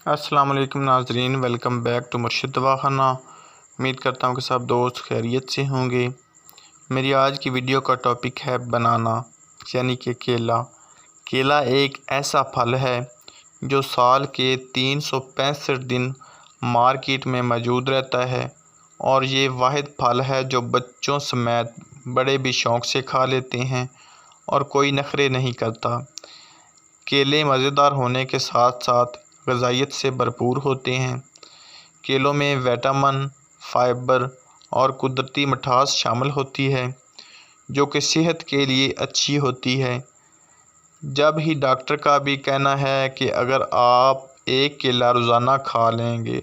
السلام علیکم ناظرین، ویلکم بیک ٹو مرشد دواخانہ۔ امید کرتا ہوں کہ سب دوست خیریت سے ہوں گے۔ میری آج کی ویڈیو کا ٹاپک ہے بنانا یعنی کہ کیلا۔ کیلا ایک ایسا پھل ہے جو سال کے 365 دن مارکیٹ میں موجود رہتا ہے، اور یہ واحد پھل ہے جو بچوں سمیت بڑے بھی شوق سے کھا لیتے ہیں اور کوئی نخرے نہیں کرتا۔ کیلے مزیدار ہونے کے ساتھ ساتھ غذائیت سے بھرپور ہوتے ہیں۔ کیلوں میں وٹامن، فائبر اور قدرتی مٹھاس شامل ہوتی ہے جو کہ صحت کے لیے اچھی ہوتی ہے۔ جب ہی ڈاکٹر کا بھی کہنا ہے کہ اگر آپ ایک کیلا روزانہ کھا لیں گے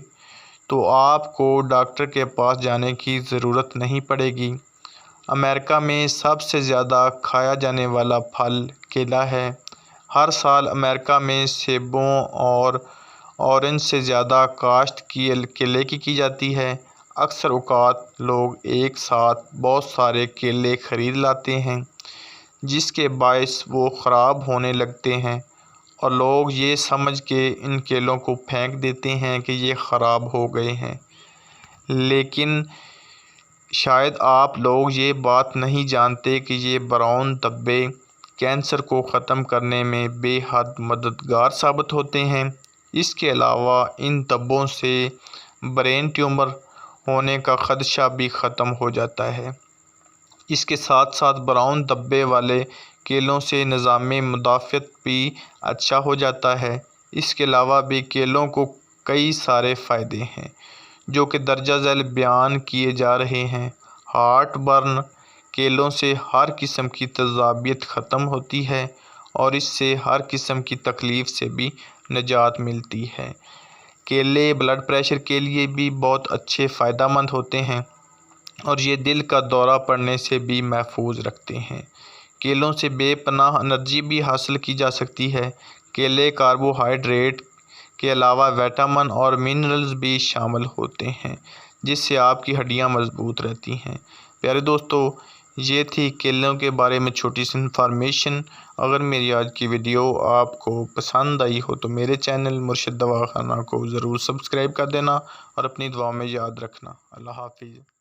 تو آپ کو ڈاکٹر کے پاس جانے کی ضرورت نہیں پڑے گی۔ امریکہ میں سب سے زیادہ کھایا جانے والا پھل کیلا ہے۔ ہر سال امریکہ میں سیبوں اور اورنج سے زیادہ کاشت کیلے کی جاتی ہے۔ اکثر اوقات لوگ ایک ساتھ بہت سارے کیلے خرید لاتے ہیں جس کے باعث وہ خراب ہونے لگتے ہیں، اور لوگ یہ سمجھ کے ان کیلوں کو پھینک دیتے ہیں کہ یہ خراب ہو گئے ہیں۔ لیکن شاید آپ لوگ یہ بات نہیں جانتے کہ یہ براؤن دھبے کینسر کو ختم کرنے میں بے حد مددگار ثابت ہوتے ہیں۔ اس کے علاوہ ان دھبوں سے برین ٹیومر ہونے کا خدشہ بھی ختم ہو جاتا ہے۔ اس کے ساتھ ساتھ براؤن دھبے والے کیلوں سے نظام مدافعت بھی اچھا ہو جاتا ہے۔ اس کے علاوہ بھی کیلوں کو کئی سارے فائدے ہیں جو کہ درجہ ذیل بیان کیے جا رہے ہیں۔ ہارٹ برن: کیلوں سے ہر قسم کی تیزابیت ختم ہوتی ہے اور اس سے ہر قسم کی تکلیف سے بھی نجات ملتی ہے۔ کیلے بلڈ پریشر کے لیے بھی بہت اچھے فائدہ مند ہوتے ہیں اور یہ دل کا دورہ پڑنے سے بھی محفوظ رکھتے ہیں۔ کیلوں سے بے پناہ انرجی بھی حاصل کی جا سکتی ہے۔ کیلے کاربوہائیڈریٹ کے علاوہ وٹامن اور منرلز بھی شامل ہوتے ہیں جس سے آپ کی ہڈیاں مضبوط رہتی ہیں۔ پیارے دوستو، یہ تھی کیلوں کے بارے میں چھوٹی سی انفارمیشن۔ اگر میری آج کی ویڈیو آپ کو پسند آئی ہو تو میرے چینل مرشد دواخانہ کو ضرور سبسکرائب کر دینا اور اپنی دعاؤں میں یاد رکھنا۔ اللہ حافظ۔